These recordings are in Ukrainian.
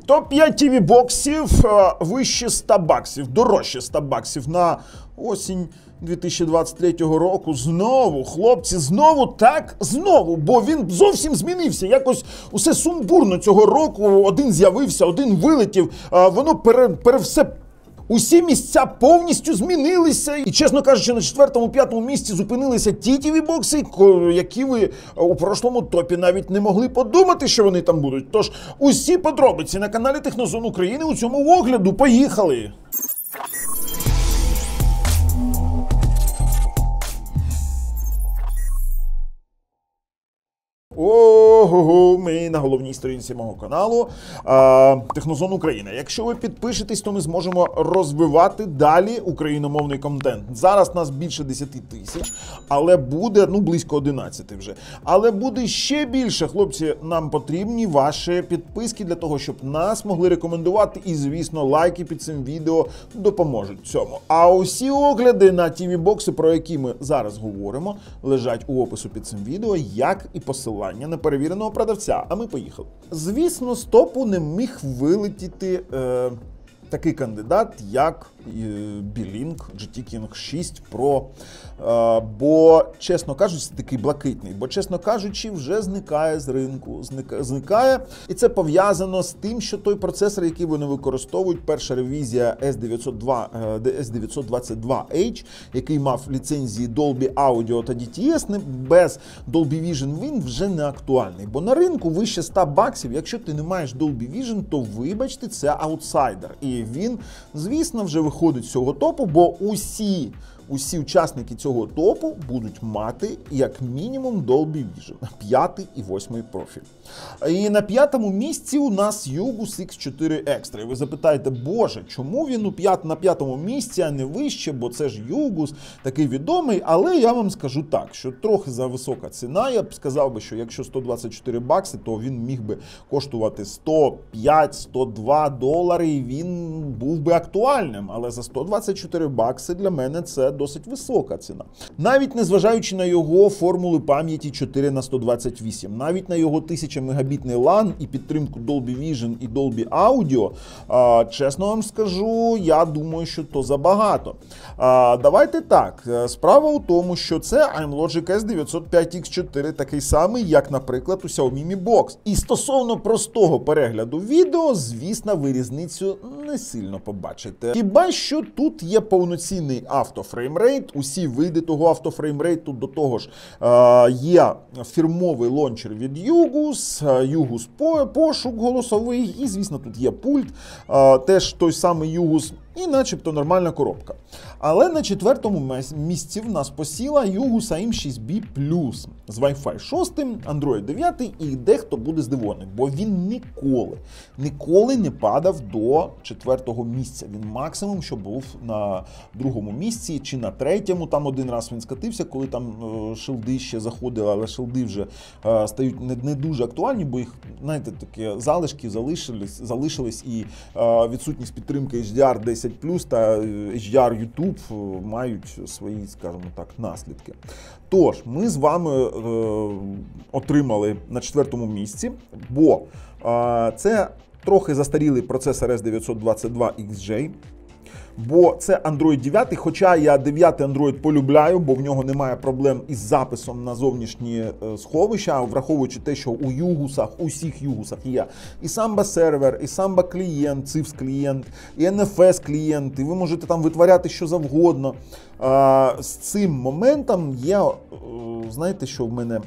Топ-5 TV-боксів вище 100 баксів, дорожче 100 баксів на осінь 2023 року. Знову, хлопці, знову, бо він зовсім змінився. Якось усе сумбурно цього року. Один з'явився, один вилетів, воно все... Усі місця повністю змінилися. І, чесно кажучи, на 4-5 місці зупинилися ті TV-бокси, які ви у прошлому топі навіть не могли подумати, що вони там будуть. Тож, усі подробиці на каналі Технозон України у цьому огляду. Поїхали! Ого, ми на головній сторінці мого каналу Технозон України. Якщо ви підпишетесь, то ми зможемо розвивати далі україномовний контент. Зараз нас більше 10 тисяч, але буде, близько 11 вже. Але буде ще більше, хлопці, нам потрібні ваші підписки для того, щоб нас могли рекомендувати. І, звісно, лайки під цим відео допоможуть цьому. А усі огляди на TV-бокси, про які ми зараз говоримо, лежать у опису під цим відео, як і посилання на перевіреного продавця. А ми поїхали. Звісно, з топу не міг вилетіти такий кандидат, як Belink GT King 6 Pro. Бо, чесно кажучи, такий блакитний. Бо, чесно кажучи, вже зникає з ринку. Зникає. І це пов'язано з тим, що той процесор, який вони використовують, перша ревізія S922H, який мав ліцензії Dolby Audio та DTS, без Dolby Vision, він вже не актуальний. Бо на ринку вище 100 баксів, якщо ти не маєш Dolby Vision, то, вибачте, це аутсайдер. І він, звісно, вже виходить з цього топу, бо усі учасники цього топу будуть мати як мінімум Dolby Vision, 5 і 8 профіль. І на 5-му місці у нас Yugus X4 Extra. І ви запитаєте, боже, чому він на 5-му місці, а не вище, бо це ж Yugus, такий відомий, але я вам скажу так, що трохи за висока ціна. Я б сказав би, що якщо 124 бакси, то він міг би коштувати $105-102, і він був би актуальним, але за 124 бакси для мене це досить висока ціна. Навіть незважаючи на його формули пам'яті 4х128, навіть на його 1000-мегабітний LAN і підтримку Dolby Vision і Dolby Audio, чесно вам скажу, я думаю, що то забагато. Давайте так, справа у тому, що це iMlogic S905X4, такий самий, як, наприклад, у Xiaomi Mi Box. І стосовно простого перегляду відео, звісно, ви різницю не сильно побачите. Хіба що тут є повноцінний автофреймрейт, усі види того автофреймрейту, до того ж є фірмовий лончер від Yugus пошук голосовий, і, звісно, тут є пульт, теж той самий Yugus, і начебто нормальна коробка. Але на 4-му місці в нас посіла Yugus AM6B Plus з Wi-Fi 6, Android 9, і дехто буде здивований, бо він ніколи не падав до 4-го місця. Він максимум, що був на 2-му місці чи на 3-му, там один раз він скатився, коли там шилди ще заходили, але шилди вже стають не дуже актуальні, бо їх, знаєте, такі залишки залишились і відсутність підтримки HDR 10+, та HDR YouTube мають свої, скажімо так, наслідки. Тож, ми з вами отримали на 4-му місці, бо це трохи застарілий процесор S922XJ, бо це Android 9, хоча я 9-й Android полюбляю, бо в нього немає проблем із записом на зовнішні сховища, враховуючи те, що у усіх Югусах є і Samba сервер, і Samba клієнт, CIFS клієнт, і NFS клієнт, і ви можете там витворяти що завгодно. З цим моментом є, знаєте, що в мене,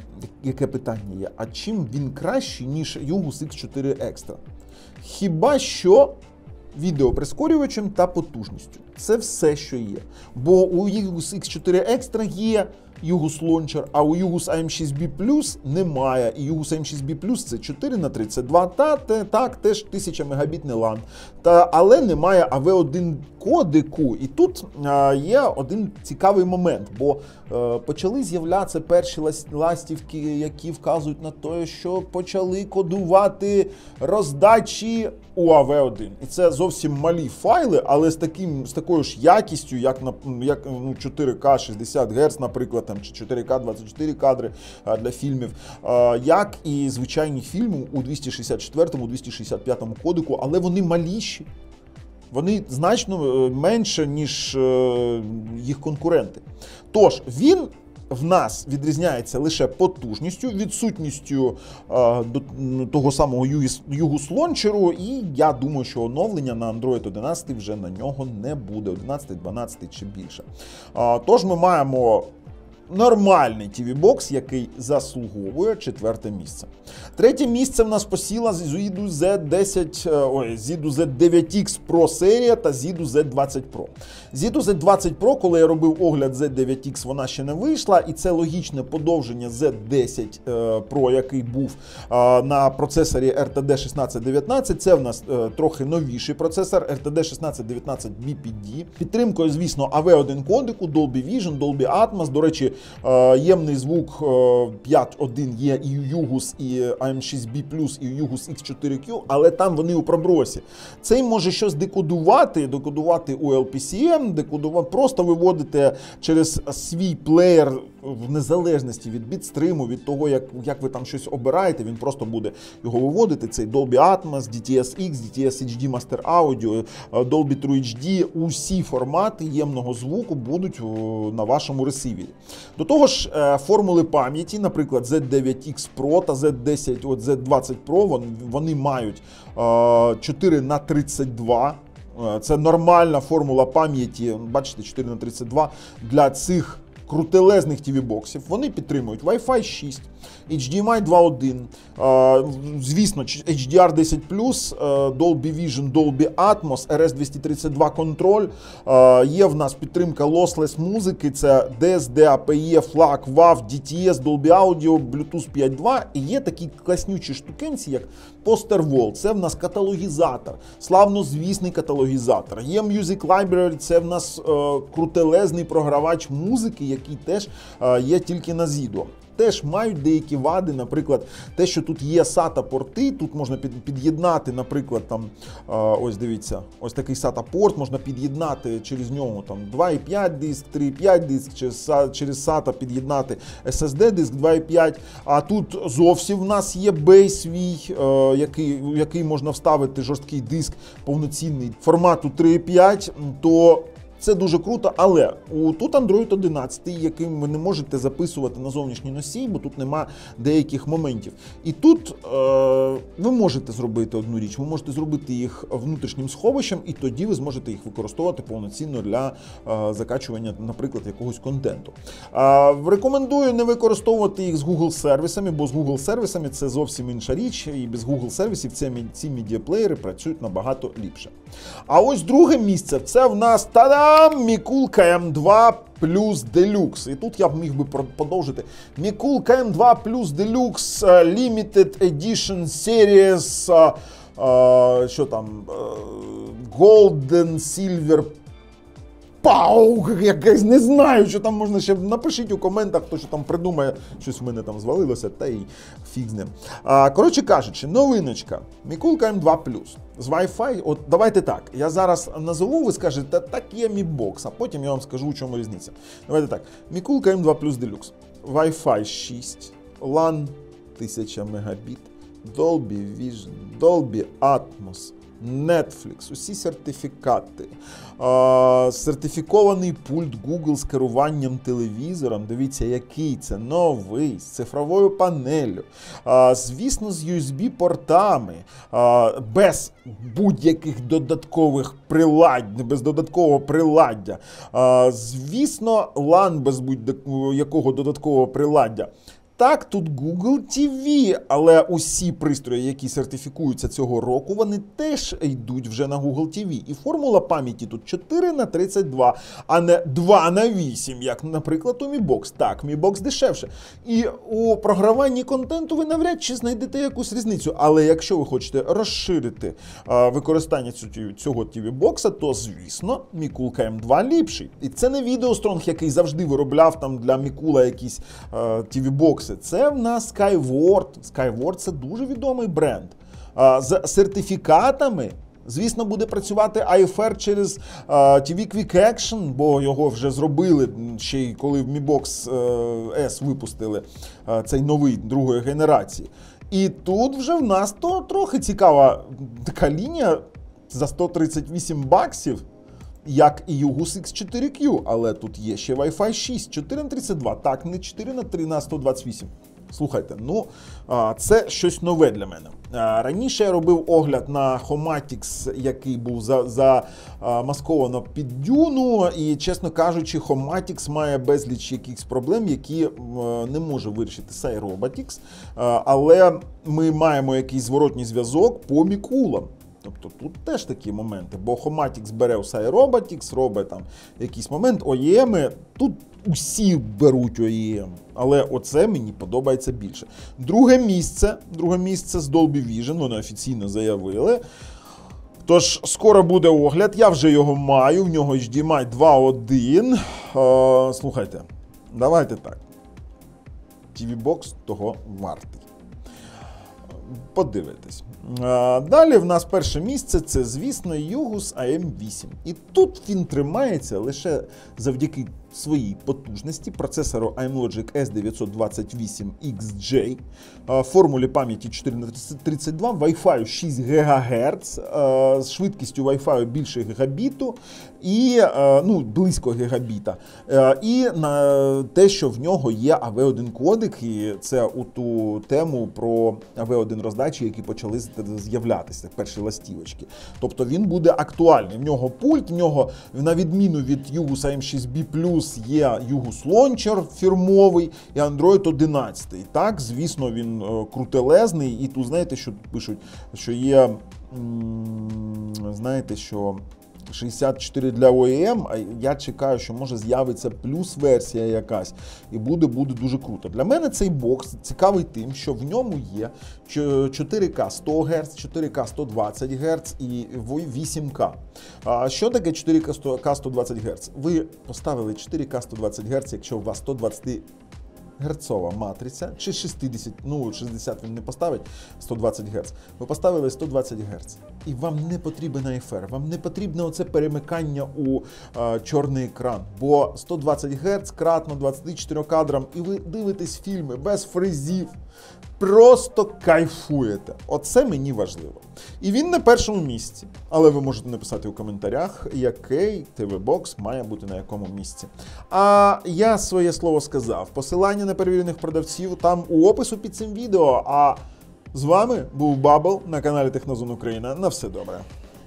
яке питання є, а чим він кращий, ніж Yugus X4 Extra? Хіба що відеоприскорювачем та потужністю. Це все, що є. Бо у Yugus X4 Extra є Yugus Launcher, а у Yugus AM6B Plus немає. І Yugus AM6B Plus це 4х32, так, теж 1000-мегабітний LAN. Але немає AV1 кодеку. І тут є один цікавий момент, бо почали з'являтися перші ластівки, які вказують на те, що почали кодувати роздачі у AV1. І це зовсім малі файли, але з такою ж якістю, як 4К 60 Гц, наприклад, там, чи 4К 24 кадри для фільмів, як і звичайні фільми у 264-му, 265-му кодеку, але вони маліші. Вони значно менше, ніж їх конкуренти. Тож, він в нас відрізняється лише потужністю, відсутністю того самого UGUS лончеру, і я думаю, що оновлення на Android 11 вже на нього не буде, 11, 12 чи більше. Тож ми маємо нормальний TV-бокс, який заслуговує 4-те місце. 3-те місце в нас посіла ZIDU Z9X Pro серія та ZIDU Z20 Pro. ZIDU Z20 Pro, коли я робив огляд Z9X, вона ще не вийшла, і це логічне подовження Z10 Pro, який був на процесорі RTD 1619. Це в нас трохи новіший процесор RTD 1619 BPD. Підтримкою, звісно, AV1 кодеку, Dolby Vision, Dolby Atmos. До речі, ємний звук 5.1 є і у UGUS, і AM6B+, і у UGUS X4Q, але там вони у пробросі. Цей може щось декодувати у LPCM, просто виводити через свій плеєр в незалежності від бітстриму, від того, як ви там щось обираєте, він просто буде його виводити. Цей Dolby Atmos, DTS-X, DTS-HD Master Audio, Dolby True HD, усі формати ємного звуку будуть на вашому ресивері. До того ж, формули пам'яті, наприклад, Z9X Pro та Z20 Pro, вони мають 4х32. Це нормальна формула пам'яті, бачите, 4х32 для цих крутелезних TV-боксів. Вони підтримують Wi-Fi 6, HDMI 2.1, звісно, HDR10+, Dolby Vision, Dolby Atmos, RS-232 контроль. Є в нас підтримка lossless музики, це DSD, APE, FLAC, WAV, DTS, Dolby Audio, Bluetooth 5.2. І є такі класнючі штукенці, як Posterwall. Це в нас каталогізатор, славнозвісний каталогізатор. Є Music Library, це в нас крутелезний програвач музики, який теж є тільки на ZIDU. Теж мають деякі вади, наприклад, те, що тут є SATA-порти, тут можна під'єднати, наприклад, там, ось дивіться, ось такий SATA-порт, можна під'єднати через нього там 2.5 диск, 3.5 диск, через SATA під'єднати SSD-диск 2.5, а тут зовсім в нас є бей свій, який можна вставити жорсткий диск повноцінний формату 3.5, то це дуже круто, але тут Android 11, яким ви не можете записувати на зовнішній носій, бо тут нема деяких моментів. І тут ви можете зробити одну річ, ви можете зробити їх внутрішнім сховищем, і тоді ви зможете їх використовувати повноцінно для закачування, наприклад, якогось контенту. Рекомендую не використовувати їх з Google сервісами, бо з Google сервісами це зовсім інша річ, і без Google сервісів ці медіаплеєри працюють набагато ліпше. А ось друге місце, це в нас Micool KM2 Plus Deluxe. І тут я б міг би продовжити. Micool KM2 Plus Deluxe Limited Edition Series, що там, Golden Silver Пау, якась, не знаю, що там можна ще, напишіть у коментах, хто що там придумає, щось в мене там звалилося, та й фіг з ним. Коротше кажучи, новиночка, Micool KM2 Plus з Wi-Fi, от давайте так, я зараз назову, ви скажете, так є Mi Box, а потім я вам скажу, у чому різниця. Давайте так, Micool KM2 Plus Deluxe, Wi-Fi 6, LAN 1000 Мбіт, Dolby Vision, Dolby Atmos, Netflix, усі сертифікати, сертифікований пульт Google з керуванням телевізором, дивіться, який це, новий, з цифровою панелью, звісно, з USB-портами, без будь-яких додаткових приладдя, без додаткового приладдя, звісно, LAN без будь-якого додаткового приладдя. Так, тут Google TV, але усі пристрої, які сертифікуються цього року, вони теж йдуть вже на Google TV. І формула пам'яті тут 4х32, а не 2х8, як, наприклад, у Mi Box. Так, Mi Box дешевше. І у програванні контенту ви навряд чи знайдете якусь різницю. Але якщо ви хочете розширити використання цього TV-бокса, то, звісно, Micool KM2 ліпший. І це не Videostrong, який завжди виробляв там для Micool якісь TV-бокси. Це в нас Skyward. Skyward – це дуже відомий бренд. З сертифікатами Звісно, буде працювати IFR через TV Quick Action, бо його вже зробили ще й коли в Mi Box S випустили цей новий другої генерації. І тут вже в нас то трохи цікава така лінія за $138, як і Yugus X4Q, але тут є ще Wi-Fi 6, 4 на 32, так, не 4 на 3 на 128. Слухайте, ну, це щось нове для мене. Раніше я робив огляд на Homatics, який був замасковано під дюну, і, чесно кажучи, Homatics має безліч якихось проблем, які не може вирішити Cyrobotics, але ми маємо якийсь зворотній зв'язок по мікулам. Тобто тут теж такі моменти, бо Homatics бере у Cyrobotics, робить там якийсь момент, OEM, тут усі беруть OEM, але оце мені подобається більше. Друге місце з Dolby Vision, вони офіційно заявили. Тож, скоро буде огляд, я вже його маю, в нього HDMI 2.1. Слухайте, давайте так. TV-бокс того вартий. Подивитись. Далі в нас перше місце, це, звісно, Yugus AM8. І тут він тримається лише завдяки своїй потужності, процесору iMlogic S928XJ, формулі пам'яті 4х32, Wi-Fi 6 ГГц, з швидкістю Wi-Fi більше гігабіту, і, ну, близько гігабіта. І на те, що в нього є AV1 кодек, і це у ту тему про AV1 роздачі, які почали з'являтися, перші ластівочки. Тобто він буде актуальний. В нього пульт, в нього, на відміну від Yugus AM6B+, є Yugus Launcher фірмовий і Android 11. Так, звісно, він крутелезний, і тут, знаєте, що пишуть, що є, знаєте, що 64 для OEM, а я чекаю, що може з'явиться плюс-версія якась, і буде дуже круто. Для мене цей бокс цікавий тим, що в ньому є 4К 100 Гц, 4К 120 Гц і 8К. Що таке 4К 120 Гц? Ви поставили 4К 120 Гц, якщо у вас 120 герцова матриця, чи 60, ну 60 він не поставить, 120 Гц. Ви поставили 120 Гц. І вам не потрібен IFR, вам не потрібне оце перемикання у чорний екран, бо 120 Гц кратно 24 кадрам, і ви дивитесь фільми без фризів. Просто кайфуєте. Оце мені важливо. І він на першому місці. Але ви можете написати у коментарях, який ТВ-бокс має бути на якому місці. А я своє слово сказав. Посилання на перевірених продавців там у опису під цим відео. А з вами був Бабл на каналі Технозон Україна. На все добре.